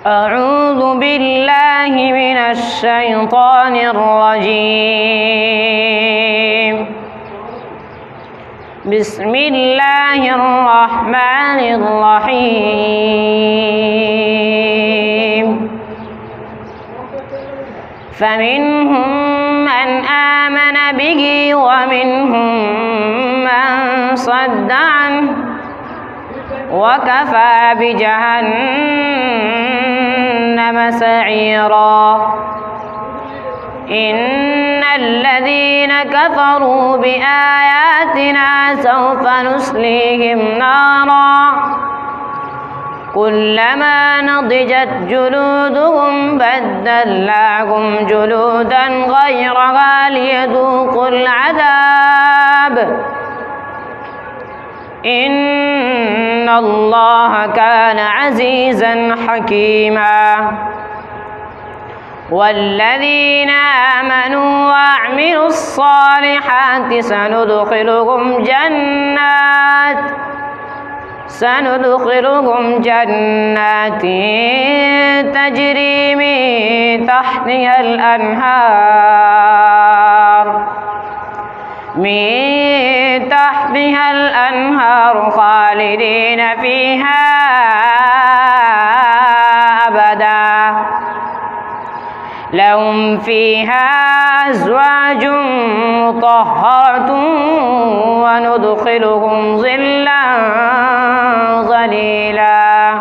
أعوذ بالله من الشيطان الرجيم. بسم الله الرحمن الرحيم. فمنهم من آمن به ومنهم من صد عنه وكفى بجهنم سعيرا. إن الذين كفروا بآياتنا سوف نصليهم نارا كلما نضجت جلودهم بدلناهم جلودا غيرها ليذوقوا العذاب إن الله كان عزيزا حكيما. والذين آمنوا وعملوا الصالحات سندخلهم جنات تجري من تحتها الأنهار خالدين فيها أبدا لهم فيها أزواج مطهرة وندخلهم ظلا ظليلا.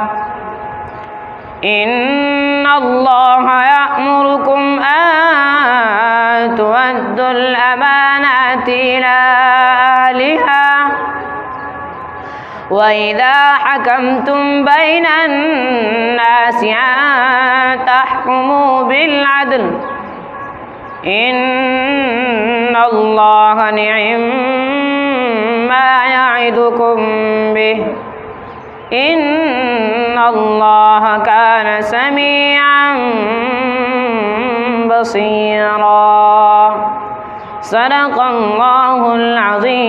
إن الله يأمركم أن تؤدوا الأمانات إلى أهلها وإذا حكمتم بين الناس أن تحكموا بالعدل إن الله نعم ما يعظكم به إن الله كان سميعا بصيرا. صدق الله العظيم.